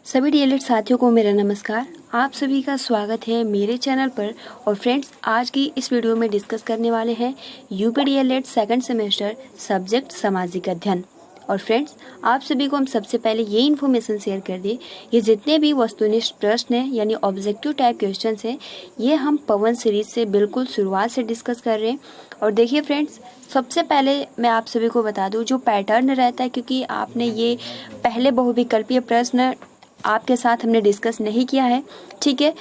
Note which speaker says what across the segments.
Speaker 1: सभी डीएलएड साथियों को मेरा नमस्कार। आप सभी का स्वागत है मेरे चैनल पर। और फ्रेंड्स, आज की इस वीडियो में डिस्कस करने वाले हैं UP DElEd second semester subject सामाजिक अध्ययन। और फ्रेंड्स, आप सभी को हम सबसे पहले ये इन्फॉर्मेशन शेयर कर दें, ये जितने भी वस्तुनिष्ठ प्रश्न हैं यानी ऑब्जेक्टिव टाइप क्वेश्चन हैं, ये हम पवन सीरीज से बिल्कुल शुरुआत से डिस्कस कर रहे हैं। और देखिए फ्रेंड्स, सबसे पहले मैं आप सभी को बता दूं जो पैटर्न रहता है, क्योंकि आपने ये पहले बहुविकल्पीय प्रश्न आपके साथ हमने डिस्कस नहीं किया है, ठीक है।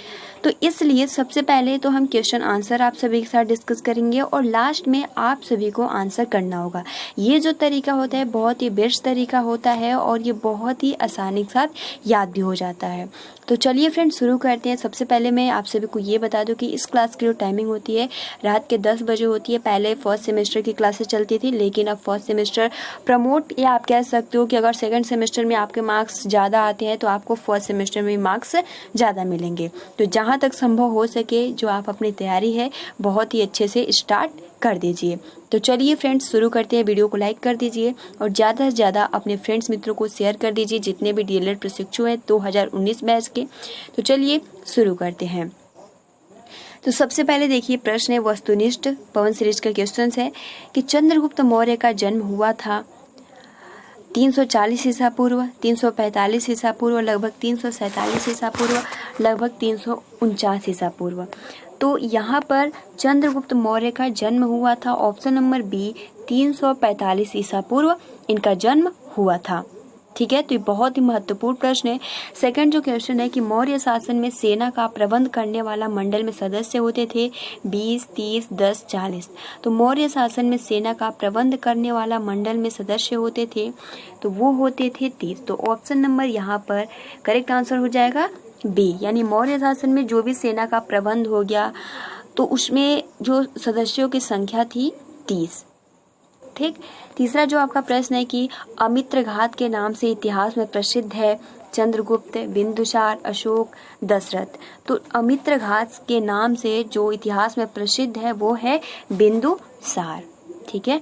Speaker 1: तो इसलिए सबसे पहले तो हम क्वेश्चन आंसर आप सभी के साथ डिस्कस करेंगे और लास्ट में आप सभी को आंसर करना होगा। ये जो तरीका होता है बहुत ही बेस्ट तरीका होता है और ये बहुत ही आसानी के साथ याद भी हो जाता है। तो चलिए फ्रेंड्स, शुरू करते हैं। सबसे पहले मैं आप सभी को ये बता दूं कि इस क्लास की जो टाइमिंग होती है रात के 10 बजे होती है। पहले फर्स्ट सेमेस्टर की क्लासेस चलती थी, लेकिन अब फर्स्ट सेमेस्टर प्रमोट, या आप कह सकते हो कि अगर सेकंड सेमेस्टर में आपके मार्क्स ज़्यादा आते हैं तो आपको फर्स्ट सेमेस्टर में मार्क्स ज़्यादा मिलेंगे। तो जहाँ तक संभव हो सके जो आप अपनी तैयारी है बहुत ही अच्छे से स्टार्ट कर दीजिए। तो चलिए फ्रेंड्स, शुरू करते हैं। वीडियो को लाइक कर दीजिए और ज़्यादा से ज़्यादा अपने फ्रेंड्स मित्रों को शेयर कर दीजिए, जितने भी डीएलएड प्रशिक्षु हैं 2019 बैच के। तो चलिए शुरू करते हैं। तो सबसे पहले देखिए, प्रश्न है वस्तुनिष्ठ पवन सीरीज का क्वेश्चन है कि चंद्रगुप्त मौर्य का जन्म हुआ था 340 ईसा पूर्व, 345 ईसा पूर्व, लगभग 347 ईसा पूर्व, लगभग 349 ईसा पूर्व। तो यहाँ पर चंद्रगुप्त मौर्य का जन्म हुआ था, ऑप्शन नंबर बी 345 ईसा पूर्व इनका जन्म हुआ था, ठीक है। तो ये बहुत ही महत्वपूर्ण प्रश्न है। सेकंड जो क्वेश्चन है कि मौर्य शासन में सेना का प्रबंध करने वाला मंडल में सदस्य होते थे 20, 30, 10, 40। तो मौर्य शासन में सेना का प्रबंध करने वाला मंडल में सदस्य होते थे तो वो होते थे 30। तो ऑप्शन नंबर यहाँ पर करेक्ट आंसर हो जाएगा बी, यानी मौर्य शासन में जो भी सेना का प्रबंध हो गया तो उसमें जो सदस्यों की संख्या थी 30, ठीक। तीसरा जो आपका प्रश्न है कि अमित्र घात के नाम से इतिहास में प्रसिद्ध है चंद्रगुप्त, बिंदुसार, अशोक, दशरथ। तो अमित्र घात के नाम से जो इतिहास में प्रसिद्ध है वो है बिंदुसार, ठीक है।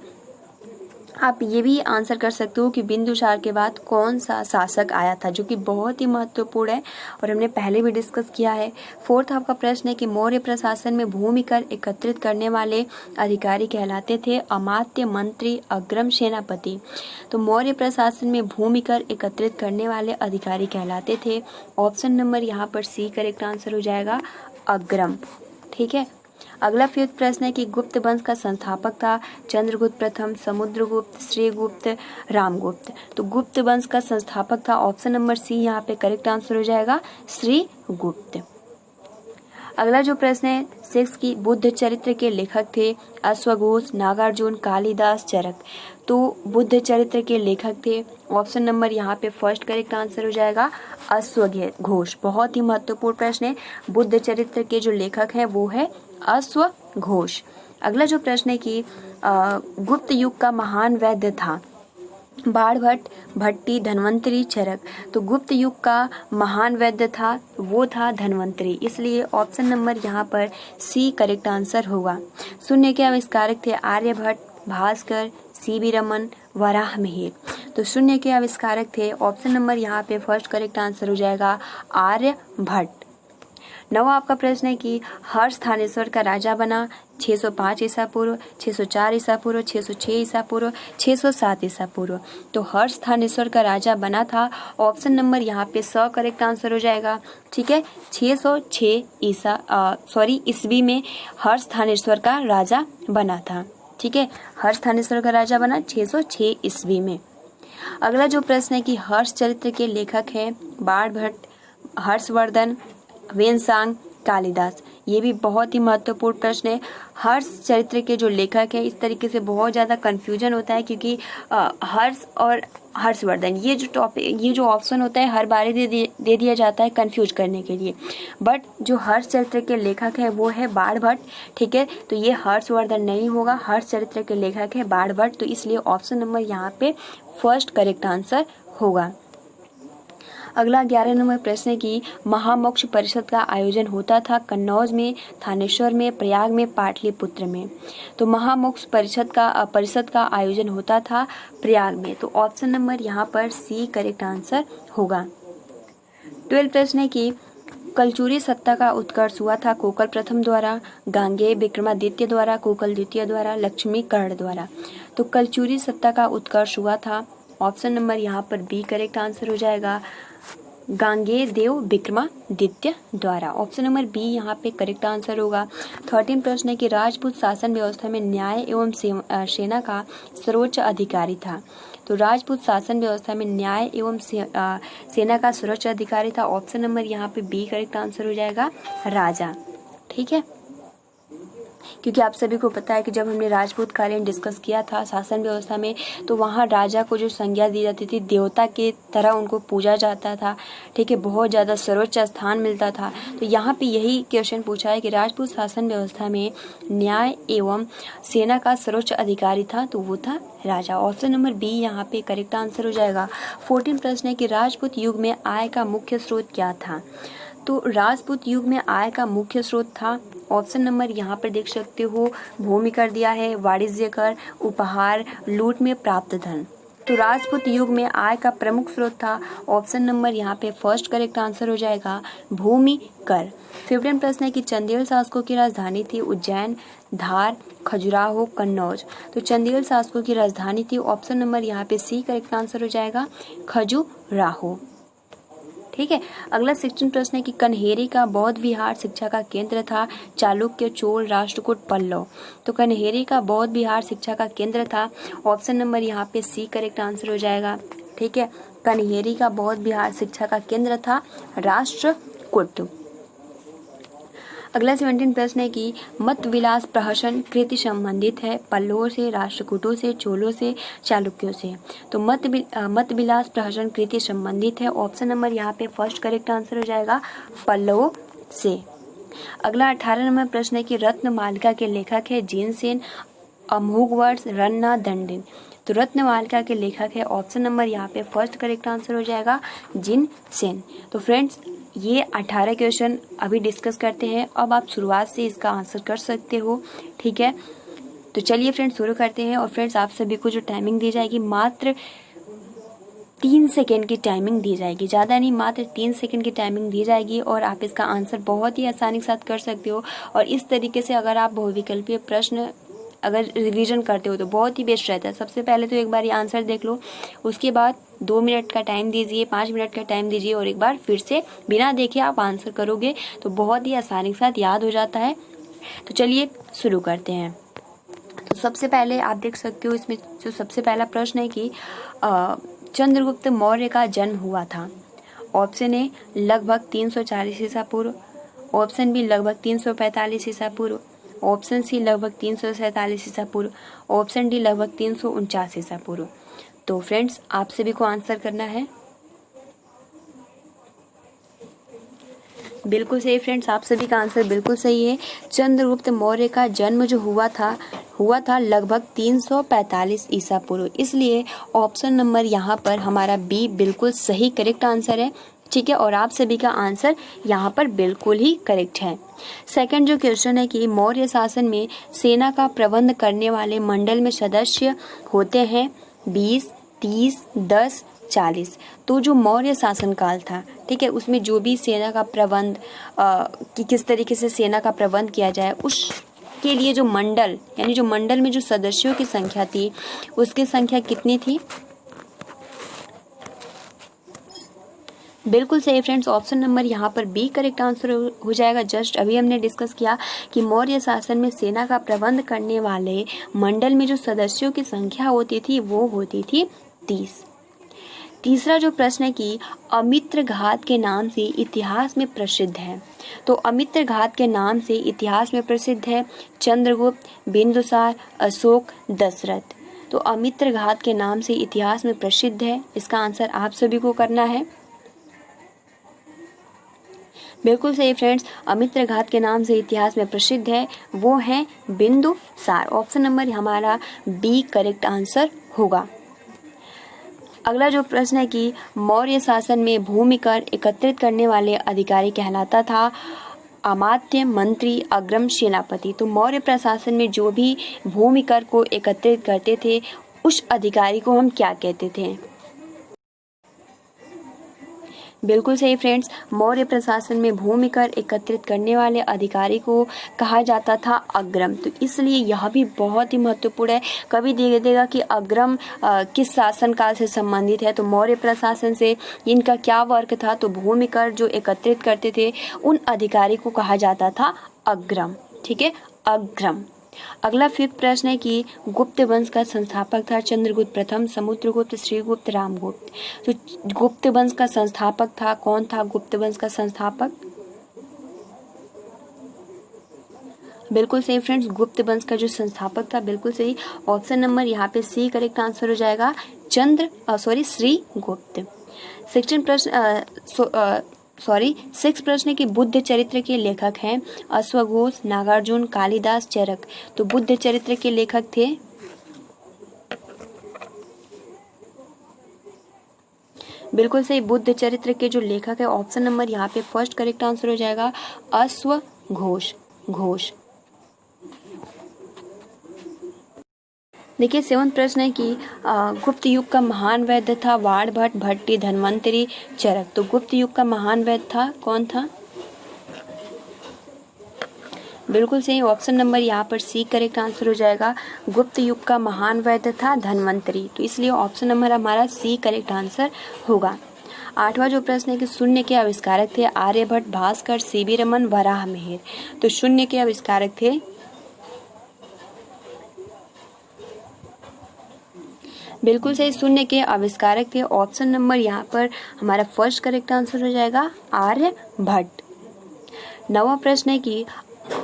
Speaker 1: आप ये भी आंसर कर सकते हो कि बिंदुसार के बाद कौन सा शासक आया था, जो कि बहुत ही महत्वपूर्ण है और हमने पहले भी डिस्कस किया है। फोर्थ आपका प्रश्न है कि मौर्य प्रशासन में भूमि कर एकत्रित करने वाले अधिकारी कहलाते थे अमात्य, मंत्री, अग्रम, सेनापति। तो मौर्य प्रशासन में भूमि कर एकत्रित करने वाले अधिकारी कहलाते थे, ऑप्शन नंबर यहाँ पर सी करेक्ट आंसर हो जाएगा, अग्रम, ठीक है। अगला फिफ्थ प्रश्न है कि गुप्त वंश का संस्थापक था चंद्रगुप्त प्रथम, समुद्रगुप्त, श्रीगुप्त, रामगुप्त। तो गुप्त वंश का संस्थापक था, ऑप्शन नंबर सी यहाँ पे करेक्ट आंसर हो जाएगा, श्रीगुप्त। अगला जो प्रश्न है सिक्स की बुद्ध चरित्र के लेखक थे अश्वघोष, नागार्जुन, कालिदास, चरक। तो बुद्ध चरित्र के लेखक थे, ऑप्शन नंबर यहाँ पे फर्स्ट करेक्ट आंसर हो जाएगा, अश्वघोष। बहुत ही महत्वपूर्ण प्रश्न है। बुद्ध चरित्र के जो लेखक हैं वो है अश्वघोष। अगला जो प्रश्न है कि गुप्त युग का महान वैद्य था बाणभट्ट, भट्टी, धन्वंतरी, चरक। तो गुप्त युग का महान वैद्य था वो था धन्वंतरी, इसलिए ऑप्शन नंबर यहाँ पर सी करेक्ट आंसर होगा। शून्य के आविष्कारक थे आर्यभट्ट, भास्कर, सीवी रमन, वराह मिहिर। तो शून्य के आविष्कारक थे, ऑप्शन नंबर यहाँ पे फर्स्ट करेक्ट आंसर हो जाएगा, आर्यभट्ट। नवा आपका प्रश्न है कि हर्ष थानेश्वर का राजा बना 605 ईसा पूर्व, 604 ईसा पूर्व, 606 ईसा पूर्व, 607 ईसा पूर्व। तो हर्ष थानेश्वर का राजा बना था, ऑप्शन नंबर यहाँ पे स करेक्ट आंसर हो जाएगा, ठीक है। 606 ईस्वी में हर्ष थानेश्वर का राजा बना था, ठीक है। हर्ष थानेश्वर का राजा बना 606 ईस्वी में। अगला जो प्रश्न है कि हर्ष चरित्र के लेखक हैं बाणभट्ट, हर्षवर्धन, वेनसांग, कालिदास। ये भी बहुत ही महत्वपूर्ण प्रश्न है। हर्ष चरित्र के जो लेखक हैं, इस तरीके से बहुत ज़्यादा कंफ्यूजन होता है क्योंकि हर्ष और हर्षवर्धन ये जो ऑप्शन होता है हर बार दे दिया जाता है कंफ्यूज करने के लिए, बट जो हर्ष चरित्र के लेखक है वो है बाणभट्ट, ठीक है। तो ये हर्षवर्धन नहीं होगा, हर्ष चरित्र के लेखक है बाणभट्ट, तो इसलिए ऑप्शन नंबर यहाँ पे फर्स्ट करेक्ट आंसर होगा। अगला 11 नंबर प्रश्न है कि महामोक्ष परिषद का आयोजन होता था कन्नौज में, थानेश्वर में, प्रयाग में, पाटलिपुत्र में। तो महामोक्ष परिषद का आयोजन होता था प्रयाग में, तो ऑप्शन नंबर यहाँ पर सी करेक्ट आंसर होगा। 12 प्रश्न है कि कलचुरी सत्ता का उत्कर्ष हुआ था कोकल प्रथम द्वारा, गांगेय विक्रमादित्य द्वारा, कोकल द्वितीय द्वारा, लक्ष्मी कर्ण द्वारा। तो कलचुरी सत्ता का उत्कर्ष हुआ था, ऑप्शन नंबर यहाँ पर बी करेक्ट आंसर हो जाएगा, गांगेय देव विक्रमादित्य द्वारा। ऑप्शन नंबर बी यहाँ पे करेक्ट आंसर होगा। 13 प्रश्न है कि राजपूत शासन व्यवस्था में न्याय एवं सेना का सर्वोच्च अधिकारी था। तो राजपूत शासन व्यवस्था में न्याय एवं सेना का सर्वोच्च अधिकारी था। ऑप्शन नंबर यहाँ पे बी करेक्ट आंसर हो जाएगा, राजा। ठीक है, क्योंकि आप सभी को पता है कि जब हमने राजपूत कालीन डिस्कस किया था शासन व्यवस्था में, तो वहाँ राजा को जो संज्ञा दी जाती थी, देवता के तरह उनको पूजा जाता था। ठीक है, बहुत ज़्यादा सर्वोच्च स्थान मिलता था। तो यहाँ पे यही क्वेश्चन पूछा है कि राजपूत शासन व्यवस्था में न्याय एवं सेना का सर्वोच्च अधिकारी था, तो वो था राजा। ऑप्शन नंबर बी यहाँ पे करेक्ट आंसर हो जाएगा। 14 प्रश्न है कि राजपूत युग में आय का मुख्य स्रोत क्या था। तो राजपूत युग में आय का मुख्य स्रोत था, ऑप्शन नंबर यहाँ पर देख सकते हो, भूमि कर दिया है, वाणिज्य कर, उपहार, लूट में प्राप्त धन। तो राजपूत युग में आय का प्रमुख स्रोत था, ऑप्शन नंबर यहाँ पे फर्स्ट करेक्ट आंसर हो जाएगा, भूमि कर। 15 प्रश्न है कि चंदेल शासकों की राजधानी थी उज्जैन, धार, खजुराहो, कन्नौज। तो चंदेल शासकों की राजधानी थी, ऑप्शन नंबर यहाँ पे सी करेक्ट आंसर हो जाएगा, खजुराहो। ठीक है, अगला 16 प्रश्न है कि कन्हेरी का बौद्ध विहार शिक्षा का केंद्र था, चालुक्य, चोल, राष्ट्रकूट, पल्लव। तो कन्हेरी का बौद्ध विहार शिक्षा का केंद्र था, ऑप्शन नंबर यहाँ पे सी करेक्ट आंसर हो जाएगा। ठीक है, कन्हेरी का बौद्ध विहार शिक्षा का केंद्र था राष्ट्रकूट। अगला 17 प्रश्न है कि मत विलास प्रहसन कृति संबंधित है पल्लवों से, राष्ट्रकूटों से, चोलों से, चालुक्यों से। तो मत विलास प्रहसन कृति संबंधित है, ऑप्शन नंबर यहाँ पे फर्स्ट करेक्ट आंसर हो जाएगा, पल्लवों से। अगला 18 नंबर प्रश्न है कि रत्न मालिका के लेखक है जिनसेन, अमोघ वर्ष, रन्ना, दंडिन। तो रत्न मालिका के लेखक है, ऑप्शन नंबर यहाँ पे फर्स्ट करेक्ट आंसर हो जाएगा, जिनसेन। तो फ्रेंड्स, ये 18 क्वेश्चन अभी डिस्कस करते हैं। अब आप शुरुआत से इसका आंसर कर सकते हो। ठीक है, तो चलिए फ्रेंड्स शुरू करते हैं। और फ्रेंड्स, आप सभी को जो टाइमिंग दी जाएगी, मात्र 3 सेकेंड की टाइमिंग दी जाएगी, ज़्यादा नहीं, मात्र 3 सेकेंड की टाइमिंग दी जाएगी और आप इसका आंसर बहुत ही आसानी के साथ कर सकते हो। और इस तरीके से अगर आप बहुविकल्पीय प्रश्न अगर रिवीजन करते हो तो बहुत ही बेस्ट रहता है। सबसे पहले तो एक बार ये आंसर देख लो, उसके बाद 2 मिनट का टाइम दीजिए, 5 मिनट का टाइम दीजिए और एक बार फिर से बिना देखे आप आंसर करोगे तो बहुत ही आसानी के साथ याद हो जाता है। तो चलिए शुरू करते हैं। तो सबसे पहले आप देख सकते हो, इसमें जो सबसे पहला प्रश्न है कि चंद्रगुप्त मौर्य का जन्म हुआ था। ऑप्शन ए लगभग 340 ईसा पूर्व, ऑप्शन बी लगभग 345 ईसा पूर्व, ऑप्शन सी लगभग 347 ईसा पूर्व, ऑप्शन डी लगभग 349 ईसा पूर्व। तो फ्रेंड्स, आप सभी को आंसर करना है। बिल्कुल सही फ्रेंड्स, आप सभी का आंसर बिल्कुल सही है। चंद्रगुप्त मौर्य का जन्म जो हुआ था लगभग 345 ईसा पूर्व, इसलिए ऑप्शन नंबर यहाँ पर हमारा बी बिल्कुल सही करेक्ट आंसर है। ठीक है, और आप सभी का आंसर यहाँ पर बिल्कुल ही करेक्ट है। सेकंड जो क्वेश्चन है कि मौर्य शासन में सेना का प्रबंध करने वाले मंडल में सदस्य होते हैं 20, 30, 10, 40। तो जो मौर्य शासन काल था, ठीक है, उसमें जो भी सेना का प्रबंध कि किस तरीके से सेना का प्रबंध किया जाए, उसके लिए जो मंडल, यानी जो मंडल में जो सदस्यों की संख्या थी, उसकी संख्या कितनी थी। बिल्कुल सही फ्रेंड्स, ऑप्शन नंबर यहाँ पर बी करेक्ट आंसर हो जाएगा। जस्ट अभी हमने डिस्कस किया कि मौर्य शासन में सेना का प्रबंध करने वाले मंडल में जो सदस्यों की संख्या होती थी वो होती थी 30। तीसरा जो प्रश्न है कि अमित्र घात के नाम से इतिहास में प्रसिद्ध है। तो अमित्र घात के नाम से इतिहास में प्रसिद्ध है चंद्रगुप्त, बिंदुसार, अशोक, दशरथ। तो अमित्र घात के नाम से इतिहास में प्रसिद्ध है, इसका आंसर आप सभी को करना है। बिल्कुल सही फ्रेंड्स, अमित्र घात के नाम से इतिहास में प्रसिद्ध है वो है बिंदुसार। ऑप्शन नंबर हमारा बी करेक्ट आंसर होगा। अगला जो प्रश्न है कि मौर्य शासन में भूमि कर एकत्रित करने वाले अधिकारी कहलाता था अमात्य, मंत्री, अग्रम, सेनापति। तो मौर्य प्रशासन में जो भी भूमि कर को एकत्रित करते थे उस अधिकारी को हम क्या कहते थे। बिल्कुल सही फ्रेंड्स। मौर्य प्रशासन में भूमि कर एकत्रित करने वाले अधिकारी को कहा जाता था अग्रम। तो इसलिए यह भी बहुत ही महत्वपूर्ण है। कभी दे देगा कि अग्रम किस शासन काल से संबंधित है, तो मौर्य प्रशासन से। इनका क्या वर्क था, तो भूमि कर जो एकत्रित करते थे उन अधिकारी को कहा जाता था अग्रम। ठीक है, अग्रम। अगला 5th प्रश्न है कि गुप्त वंश का संस्थापक था चंद्रगुप्त प्रथम, समुद्रगुप्त, श्रीगुप्त, रामगुप्त। तो गुप्त वंश का संस्थापक था, कौन था गुप्त वंश का संस्थापक? बिल्कुल सही फ्रेंड्स, गुप्त वंश का जो संस्थापक था, बिल्कुल सही। ऑप्शन नंबर यहाँ पे सी करेक्ट आंसर हो जाएगा, श्रीगुप्त। 6 प्रश्न की बुद्ध चरित्र के लेखक हैं अश्वघोष, नागार्जुन, कालिदास, चरक। तो बुद्ध चरित्र के लेखक थे बिल्कुल सही, बुद्ध चरित्र के जो लेखक है, ऑप्शन नंबर यहाँ पे फर्स्ट करेक्ट आंसर हो जाएगा, अश्वघोष, घोष। देखिए 7वां प्रश्न है कि गुप्त युग का महान वैद्य था बाणभट्ट, भट्टी, धन्वंतरी, चरक। तो गुप्त युग का महान वैद्य था, कौन था? बिल्कुल सही, ऑप्शन नंबर यहाँ पर सी करेक्ट आंसर हो जाएगा। गुप्त युग का महान वैद्य था धन्वंतरी। तो इसलिए ऑप्शन नंबर हमारा सी करेक्ट आंसर होगा। 8वां जो प्रश्न है कि शून्य के आविष्कारक थे आर्यभट्ट, भास्कर, सीवी रमन, वराह मिहिर। तो शून्य के आविष्कारक थे बिल्कुल सही, शून्य के आविष्कारक थे। ऑप्शन नंबर यहाँ पर हमारा फर्स्ट करेक्ट आंसर हो जाएगा, आर्यभट्ट। 9वां प्रश्न है कि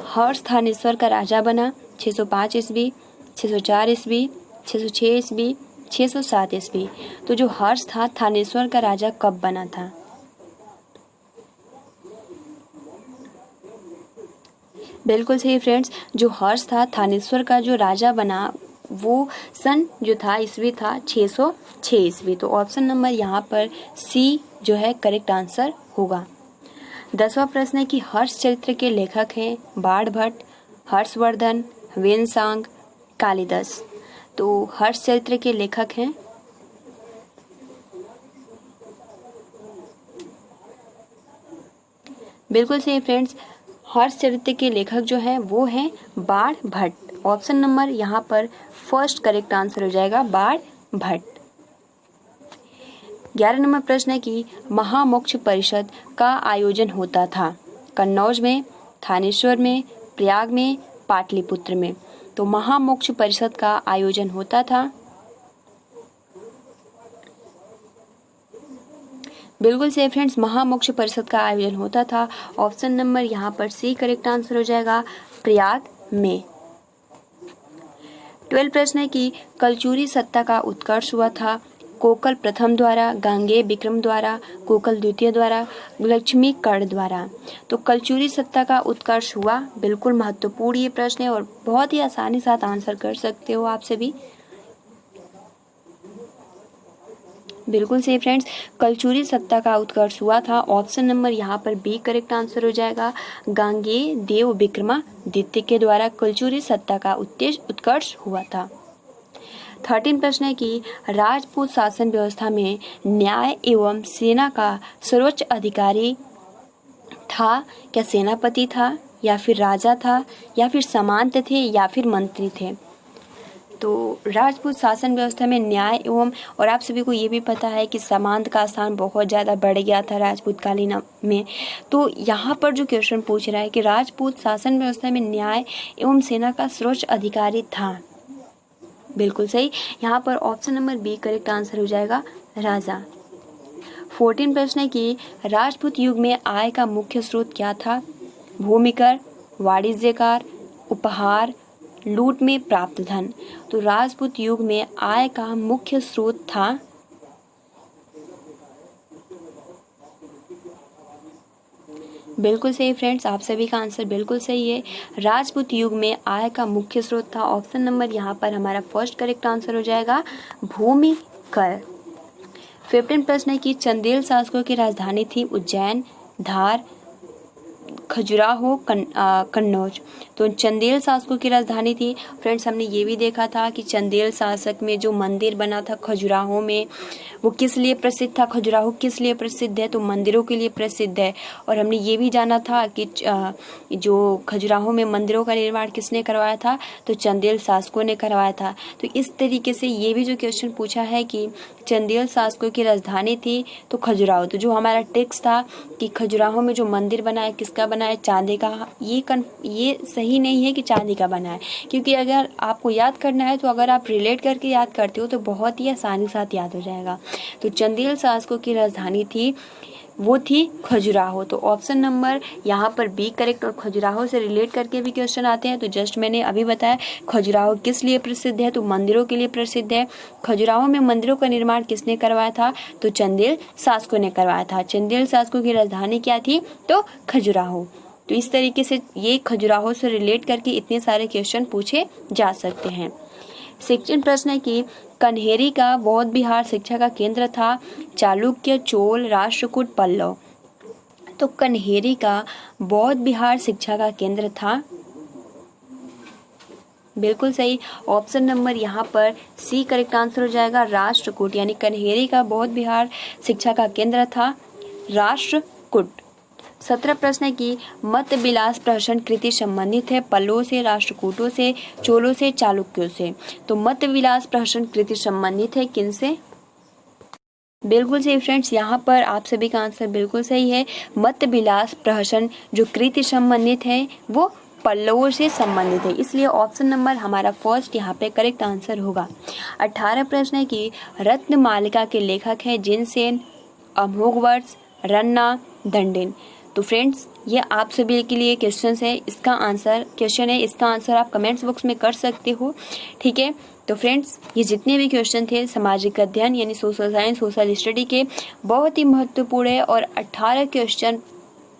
Speaker 1: हर्ष थानेश्वर का राजा बना 605 ईस्वी, 604 ईस्वी, 606 ईस्वी, 607 ईस्वी। तो जो हर्ष था थानेश्वर का राजा कब बना था? बिल्कुल सही फ्रेंड्स, जो हर्ष था थानेश्वर का जो राजा बना वो सन जो था ईस्वी था 606 ईस्वी। तो ऑप्शन नंबर यहाँ पर सी जो है करेक्ट आंसर होगा। 10वां प्रश्न है कि हर्ष चरित्र के लेखक हैं बाणभट्ट, हर्षवर्धन, वेनसांग, कालिदास। तो हर्ष चरित्र के लेखक हैं बिल्कुल सही फ्रेंड्स, हर्ष चरित्र के लेखक जो हैं वो हैं बाणभट्ट। ऑप्शन नंबर यहाँ पर फर्स्ट करेक्ट आंसर हो जाएगा, बाणभट्ट। 11 नंबर प्रश्न है कि महामोक्ष परिषद का आयोजन होता था कन्नौज में, थानेश्वर में, प्रयाग में, पाटलिपुत्र में। तो महामोक्ष परिषद का आयोजन होता था बिल्कुल सही फ्रेंड्स, महामोक्ष परिषद का आयोजन होता था। ऑप्शन नंबर यहाँ पर सी करेक्ट आंसर हो जाएगा, प्रयाग में। 12 प्रश्न है कि कलचुरी सत्ता का उत्कर्ष हुआ था कोकल प्रथम द्वारा, गांगेय विक्रम द्वारा, कोकल द्वितीय द्वारा, लक्ष्मी कर्ण द्वारा। तो कलचुरी सत्ता का उत्कर्ष हुआ, बिल्कुल महत्वपूर्ण ये प्रश्न है और बहुत ही आसानी के साथ आंसर कर सकते हो आप सभी। बिल्कुल सही फ्रेंड्स, कलचुरी सत्ता का उत्कर्ष हुआ था। ऑप्शन नंबर यहाँ पर बी करेक्ट आंसर हो जाएगा, गांगेय देव विक्रमादित्य के द्वारा कलचुरी सत्ता का उत्कर्ष हुआ था। 13 प्रश्न है कि राजपूत शासन व्यवस्था में न्याय एवं सेना का सर्वोच्च अधिकारी था, क्या सेनापति था या फिर राजा था या फिर सामंत थे या फिर मंत्री थे? तो राजपूत शासन व्यवस्था में न्याय एवं, और आप सभी को ये भी पता है कि सामंत का स्थान बहुत ज़्यादा बढ़ गया था राजपूत कालीन में। तो यहाँ पर जो क्वेश्चन पूछ रहा है कि राजपूत शासन व्यवस्था में न्याय एवं सेना का सर्वोच्च अधिकारी था, बिल्कुल सही, यहाँ पर option number B correct answer हो जाएगा, राजा। 14 प्रश्न है कि राजपूत युग में आय का मुख्य स्रोत क्या था? भूमिकर, वाणिज्यकार, उपहार, लूट में प्राप्त धन। तो राजपूत युग में आय का मुख्य स्रोत था बिल्कुल सही फ्रेंड्स, आप सभी का आंसर बिल्कुल सही है। राजपूत युग में आय का मुख्य स्रोत था। ऑप्शन नंबर यहाँ पर हमारा फर्स्ट करेक्ट आंसर हो जाएगा, भूमि कर। 15 प्रश्न है कि चंदेल शासकों की राजधानी थी उज्जैन, धार, खजुराहो, कन्नौज। तो तो चंदेल शासकों की राजधानी थी। फ्रेंड्स, हमने ये भी देखा था कि चंदेल शासक में जो मंदिर बना था खजुराहो में, वो किस लिए प्रसिद्ध था? खजुराहो किस लिए प्रसिद्ध है? तो मंदिरों के लिए प्रसिद्ध है। और हमने ये भी जाना था कि जो खजुराहो में मंदिरों का निर्माण किसने करवाया था? तो चंदेल शासकों ने करवाया था। तो इस तरीके से ये भी जो क्वेश्चन पूछा है कि चंदेल शासकों की राजधानी थी तो खजुराहो, तो जो हमारा टेक्स्ट था कि खजुराहो में जो मंदिर बना है किसका बना है? चांदी का। ये सही नहीं है कि चांदी का बना है, क्योंकि अगर आपको याद करना है तो अगर आप रिलेट करके याद करते हो तो बहुत ही आसानी के साथ याद हो जाएगा। तो चंदेल शासकों की राजधानी थी, वो थी खजुराहो। तो ऑप्शन नंबर यहाँ पर बी करेक्ट। और खजुराहो से रिलेट करके भी क्वेश्चन आते हैं, तो जस्ट मैंने अभी बताया खजुराहो किस लिए प्रसिद्ध है? तो मंदिरों के लिए प्रसिद्ध है। खजुराहो में मंदिरों का निर्माण किसने करवाया था? तो चंदेल शासकों ने करवाया था। चंदेल शासकों की राजधानी क्या थी? तो खजुराहो। तो इस तरीके से ये खजुराहो से रिलेट करके इतने सारे क्वेश्चन पूछे जा सकते हैं। सेकंड प्रश्न है कि कन्हेरी का बौद्ध बिहार शिक्षा का केंद्र था? चालुक्य, चोल, राष्ट्रकूट, पल्लव। तो कन्हेरी का बौद्ध बिहार शिक्षा का केंद्र था, बिल्कुल सही। ऑप्शन नंबर यहाँ पर सी करेक्ट आंसर हो जाएगा, राष्ट्रकूट। यानी कन्हेरी का बौद्ध बिहार शिक्षा का केंद्र था राष्ट्रकूट। 17 प्रश्न है कि मत विलास प्रहसन कृति संबंधित है पल्लवों से, राष्ट्रकूटों से, चोलों से, चालुक्यों से। तो मत विलास प्रहसन कृति संबंधित है किनसे? बिल्कुल सही फ्रेंड्स, यहाँ पर आप सभी का आंसर बिल्कुल सही है। मत विलास प्रहसन जो कृति संबंधित है वो पल्लवों से संबंधित है, इसलिए ऑप्शन नंबर हमारा फर्स्ट यहाँ पे करेक्ट आंसर होगा। 18 प्रश्न है कि रत्नमालिका के लेखक है जिनसेन, अमोघवर्ष, रन्ना, दंडिन। तो फ्रेंड्स, ये आप सभी के लिए क्वेश्चन है, इसका आंसर आप कमेंट्स बॉक्स में कर सकते हो, ठीक है। तो फ्रेंड्स, ये जितने भी क्वेश्चन थे सामाजिक अध्ययन यानी सोशल साइंस, सोशल स्टडी के बहुत ही महत्वपूर्ण है। और 18 क्वेश्चन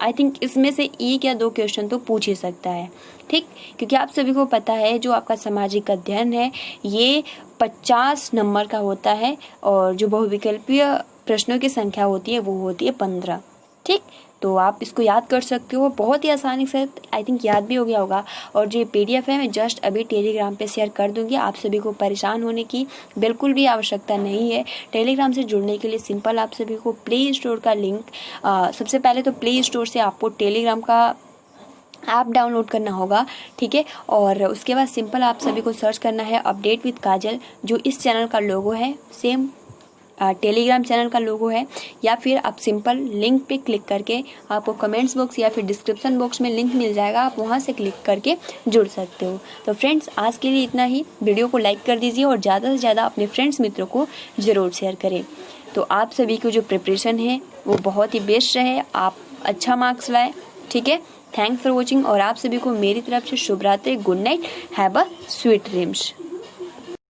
Speaker 1: आई थिंक इसमें से एक या दो क्वेश्चन तो पूछ ही सकता है, ठीक, क्योंकि आप सभी को पता है जो आपका सामाजिक अध्ययन है ये 50 नंबर का होता है और जो बहुविकल्पीय प्रश्नों की संख्या होती है वो होती है 15, ठीक। तो आप इसको याद कर सकते हो बहुत ही आसानी से, आई थिंक याद भी हो गया होगा। और जो PDF है मैं जस्ट अभी टेलीग्राम पे शेयर कर दूंगी, आप सभी को परेशान होने की बिल्कुल भी आवश्यकता नहीं है। टेलीग्राम से जुड़ने के लिए सिंपल आप सभी को प्ले स्टोर का लिंक, सबसे पहले तो प्ले स्टोर से आपको टेलीग्राम का ऐप डाउनलोड करना होगा, ठीक है। और उसके बाद सिंपल आप सभी को सर्च करना है अपडेट विद काजल, जो इस चैनल का लोगो है सेम टेलीग्राम चैनल का लोगो है, या फिर आप सिंपल लिंक पे क्लिक करके आपको कमेंट्स बॉक्स या फिर डिस्क्रिप्शन बॉक्स में लिंक मिल जाएगा, आप वहां से क्लिक करके जुड़ सकते हो। तो फ्रेंड्स, आज के लिए इतना ही। वीडियो को लाइक कर दीजिए और ज़्यादा से ज़्यादा अपने फ्रेंड्स मित्रों को ज़रूर शेयर करें। तो आप सभी को जो प्रिपरेशन है वो बहुत ही बेस्ट रहे, आप अच्छा मार्क्स लाए, ठीक है। थैंक्स फॉर वॉचिंग और आप सभी को मेरी तरफ से शुभ रात्रि, good night, have a sweet dreams.